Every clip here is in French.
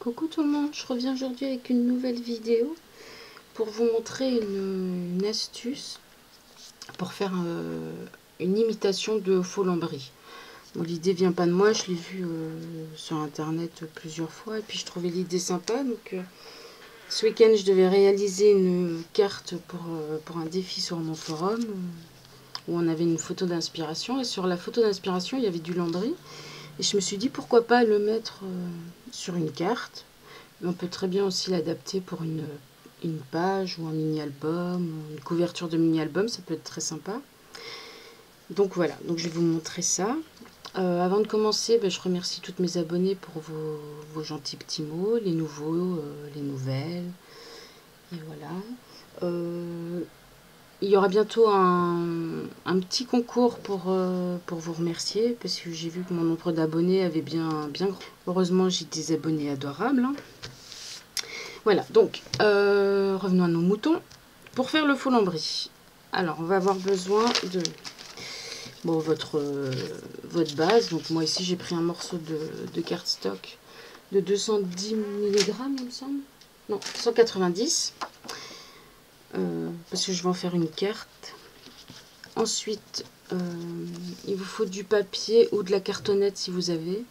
Coucou tout le monde, je reviens aujourd'hui avec une nouvelle vidéo pour vous montrer une astuce pour faire une imitation de faux lambris. Bon, l'idée vient pas de moi, je l'ai vue sur internet plusieurs fois et puis je trouvais l'idée sympa. Donc ce week-end je devais réaliser une carte pour un défi sur mon forum où on avait une photo d'inspiration, et sur la photo d'inspiration il y avait du lambris et je me suis dit pourquoi pas le mettre sur une carte. Mais on peut très bien aussi l'adapter pour une page ou un mini-album, une couverture de mini-album, ça peut être très sympa. Donc voilà, donc je vais vous montrer ça. Avant de commencer, je remercie toutes mes abonnées pour vos gentils petits mots, les nouveaux, les nouvelles. Et voilà. Il y aura bientôt un petit concours pour vous remercier, parce que j'ai vu que mon nombre d'abonnés avait bien grand. Heureusement, j'ai des abonnés adorables, hein. Voilà, donc revenons à nos moutons. Pour faire le faux lambris, alors on va avoir besoin de votre base. Donc moi ici j'ai pris un morceau de cardstock de 210 mg, il me semble. Non, 190. Parce que je vais en faire une carte. Ensuite, il vous faut du papier ou de la cartonnette si vous avez.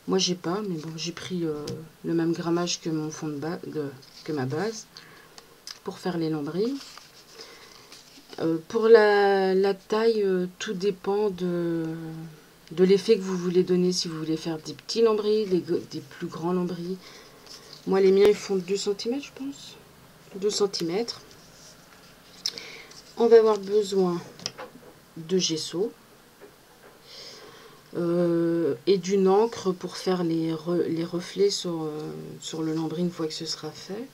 Moi j'ai pas, mais bon, j'ai pris le même grammage que mon fond de base, que ma base, pour faire les lambris. Pour la taille, tout dépend de l'effet que vous voulez donner. Si vous voulez faire des petits lambris, des plus grands lambris. Moi les miens ils font 2 cm je pense. 2 cm. On va avoir besoin de gesso. Et d'une encre pour faire les reflets sur le lambris une fois que ce sera fait.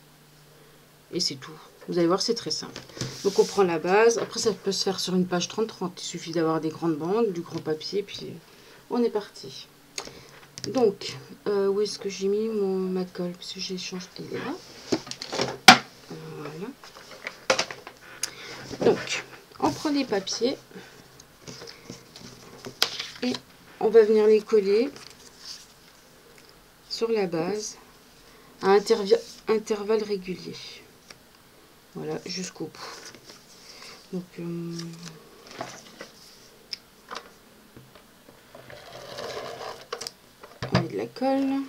Et c'est tout. Vous allez voir, c'est très simple. Donc on prend la base. Après ça peut se faire sur une page 30-30. Il suffit d'avoir des grandes bandes, du grand papier, puis on est parti. Donc, où est-ce que j'ai mis ma colle? Parce que j'ai changé. Elle est là. Voilà. Donc, on prend les papiers. Et on va venir les coller sur la base à intervalles réguliers. Voilà, jusqu'au bout. Donc, on met de la colle.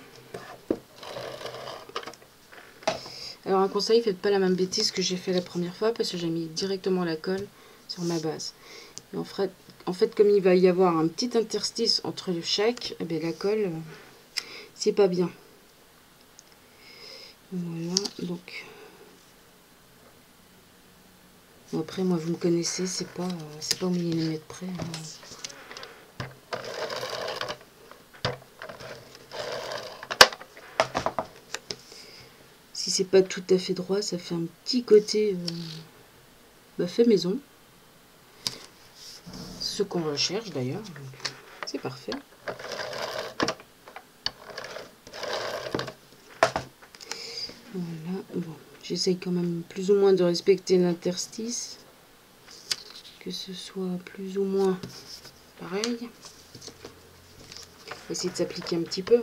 Alors, un conseil, faites pas la même bêtise que j'ai fait la première fois, parce que j'ai mis directement la colle sur ma base. Et en fait, comme il va y avoir un petit interstice entre chaque, eh bien, la colle, c'est pas bien. Voilà, donc... Bon, après, moi, vous me connaissez, c'est pas au millimètre près. Hein. Si c'est pas tout à fait droit, ça fait un petit côté fait maison. Ce qu'on recherche d'ailleurs, c'est parfait. Voilà, bon, j'essaye quand même plus ou moins de respecter l'interstice, que ce soit plus ou moins pareil. Essayer de s'appliquer un petit peu.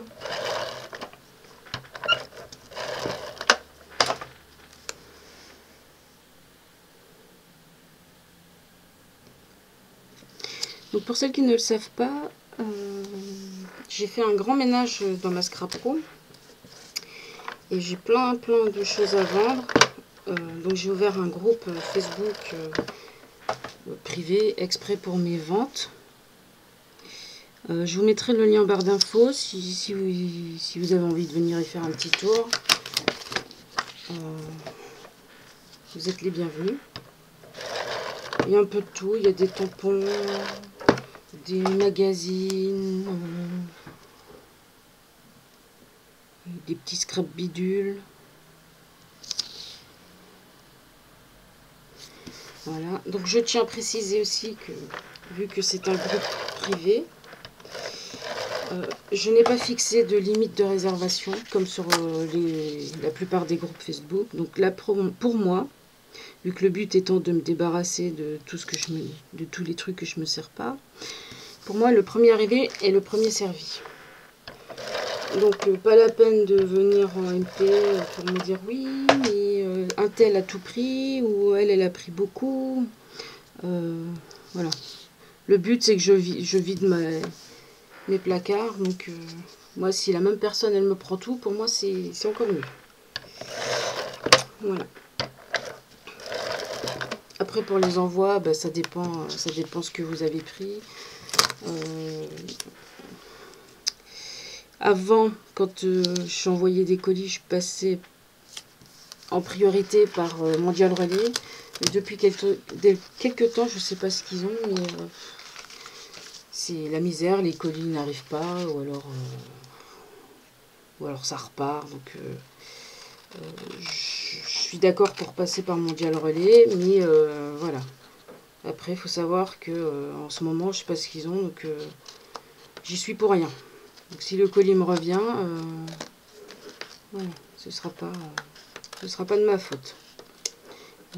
Donc pour celles qui ne le savent pas, j'ai fait un grand ménage dans ma scrap-pro et j'ai plein de choses à vendre. Donc j'ai ouvert un groupe Facebook privé exprès pour mes ventes. Je vous mettrai le lien en barre d'infos si vous avez envie de venir y faire un petit tour. Vous êtes les bienvenus. Il y a un peu de tout, il y a des tampons, des magazines, des petits scrap bidules. Voilà, donc je tiens à préciser aussi que, vu que c'est un groupe privé, je n'ai pas fixé de limite de réservation, comme sur la plupart des groupes Facebook. Donc là, pour moi, vu que le but étant de me débarrasser de tout de tous les trucs que je me sers pas, pour moi, le premier arrivé est le premier servi. Donc pas la peine de venir en MP pour me dire oui, mais un tel a tout pris, ou elle a pris beaucoup. Voilà. Le but c'est que je vide mes placards. Donc moi, si la même personne elle me prend tout, pour moi c'est encore mieux. Voilà. Après pour les envois, bah, ça dépend ce que vous avez pris. Avant, quand j'envoyais des colis, je passais en priorité par Mondial Relais. Mais depuis quelques temps, je ne sais pas ce qu'ils ont, mais c'est la misère, les colis n'arrivent pas, ou alors ça repart. Donc je suis d'accord pour passer par Mondial Relais, mais voilà. Après, il faut savoir que en ce moment, je ne sais pas ce qu'ils ont, donc j'y suis pour rien. Donc si le colis me revient, voilà, ce sera pas de ma faute.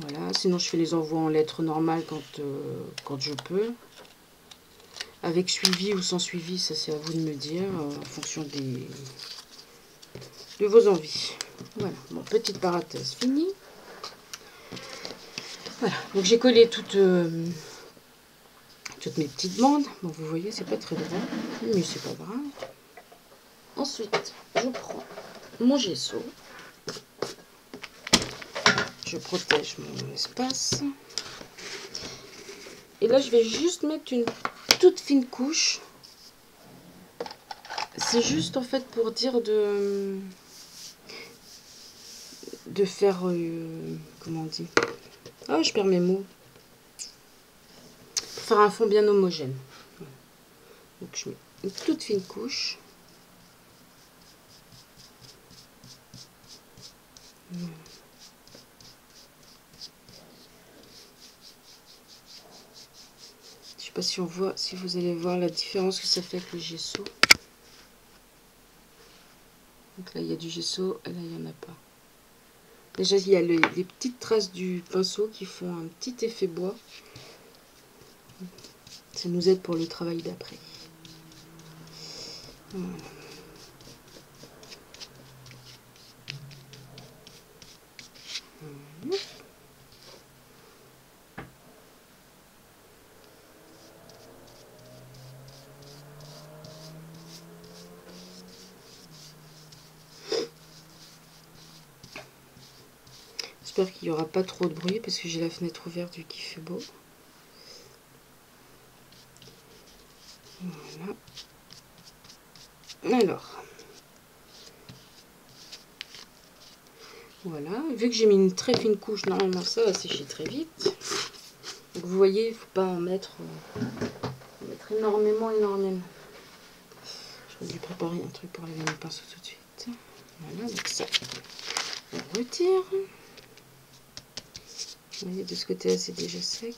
Voilà, sinon je fais les envois en lettres normales quand je peux. Avec suivi ou sans suivi, ça c'est à vous de me dire, en fonction de vos envies. Voilà, bon, petite parenthèse finie. Voilà, donc j'ai collé toutes mes petites bandes. Bon, vous voyez, c'est pas très droit, mais c'est pas grave. Ensuite, je prends mon gesso. Je protège mon espace. Et là, je vais juste mettre une toute fine couche. C'est juste en fait pour dire de faire... comment on dit? Ah, je perds mes mots. Pour faire un fond bien homogène. Donc je mets une toute fine couche. Je sais pas si on voit, si vous allez voir la différence que ça fait avec le gesso. Donc là il y a du gesso et là il n'y en a pas. Déjà il y a les petites traces du pinceau qui font un petit effet bois. Ça nous aide pour le travail d'après. Voilà. J'espère qu'il n'y aura pas trop de bruit parce que j'ai la fenêtre ouverte vu qu'il fait beau. Voilà. Alors. Voilà. Vu que j'ai mis une très fine couche, normalement ça va sécher très vite. Donc vous voyez, il ne faut pas en mettre, énormément. J'aurais dû préparer un truc pour laver mes pinceaux tout de suite. Voilà, donc ça, on retire. Vous voyez, de ce côté-là, c'est déjà sec.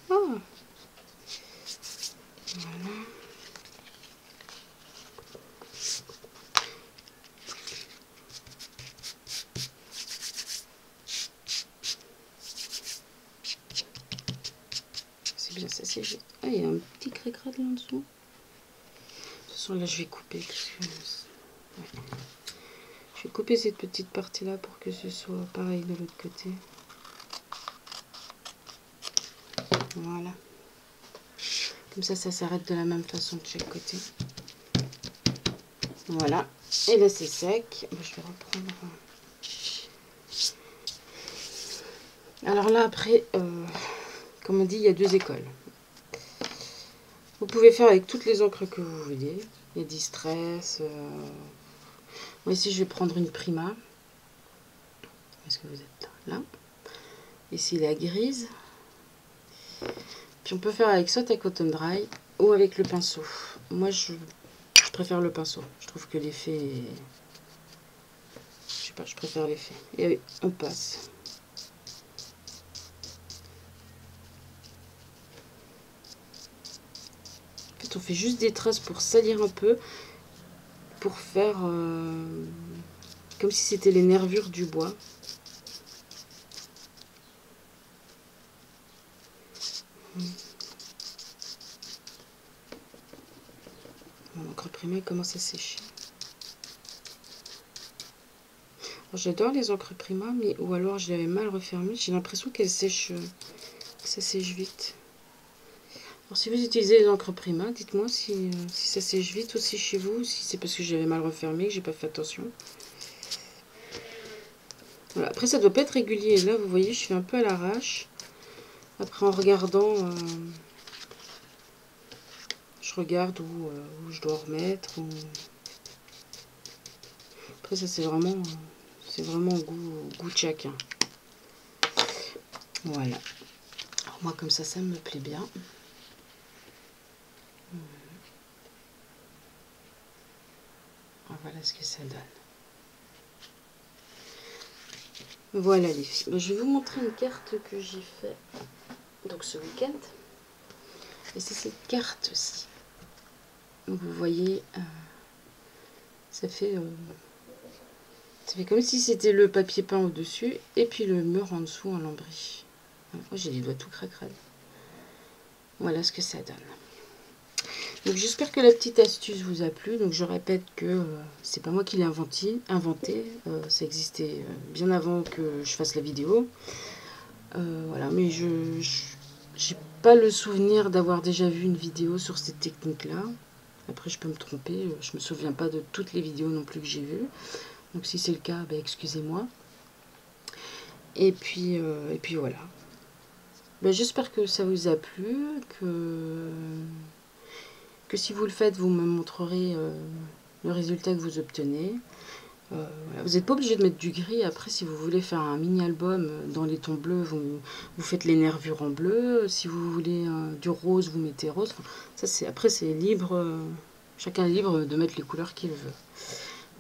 Oh. Voilà. C'est bien, ça c'est juste. Ah, il y a un petit cré-crade là en dessous. De toute façon, là, je vais couper. Parce que... ouais. Je vais couper cette petite partie-là pour que ce soit pareil de l'autre côté. Voilà. Comme ça s'arrête de la même façon de chaque côté. Voilà. Et là, c'est sec. Je vais reprendre. Alors là, après, comme on dit, il y a deux écoles. Vous pouvez faire avec toutes les encres que vous voulez. Les Distress. Moi, ici, je vais prendre une Prima. Est-ce que vous êtes là? Ici, la grise. Puis on peut faire avec soit à Cotton Dry ou avec le pinceau. Moi, je préfère le pinceau. Je trouve que l'effet est... Je sais pas, je préfère l'effet. Et on passe. En fait, on fait juste des traces pour salir un peu. Pour faire... comme si c'était les nervures du bois. Mon encre primée commence à sécher. J'adore les encres Prima, mais ou alors je l'avais mal refermée. J'ai l'impression qu'elle sèche, que ça sèche vite. Alors si vous utilisez les encres Prima, dites-moi si ça sèche vite aussi chez vous, si c'est parce que j'avais mal refermé, que j'ai pas fait attention. Voilà. Après ça doit pas être régulier. Là vous voyez, je suis un peu à l'arrache. Après en regardant, je regarde où je dois remettre. Après ça c'est vraiment goût de chacun. Voilà. Alors, moi comme ça me plaît bien. Voilà ce que ça donne. Voilà les filles. Je vais vous montrer une carte que j'ai fait donc ce week-end. Et c'est cette carte-ci. Donc vous voyez, ça fait comme si c'était le papier peint au-dessus et puis le mur en dessous en lambris. Moi j'ai les doigts tout cracrades. Voilà ce que ça donne. Donc j'espère que la petite astuce vous a plu. Donc je répète que c'est pas moi qui l'ai inventé. Ça existait bien avant que je fasse la vidéo. Voilà, mais je j'ai pas le souvenir d'avoir déjà vu une vidéo sur cette technique-là. Après je peux me tromper, je me souviens pas de toutes les vidéos non plus que j'ai vues. Donc si c'est le cas, ben, excusez-moi. Et puis voilà. Ben, j'espère que ça vous a plu, que si vous le faites, vous me montrerez le résultat que vous obtenez. Voilà. Vous n'êtes pas obligé de mettre du gris. Après, si vous voulez faire un mini-album dans les tons bleus, vous faites les nervures en bleu. Si vous voulez du rose, vous mettez rose. Enfin, ça, après, c'est libre. Chacun est libre de mettre les couleurs qu'il veut.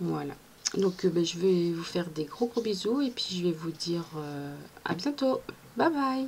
Voilà. Donc, ben, je vais vous faire des gros bisous et puis je vais vous dire à bientôt. Bye bye.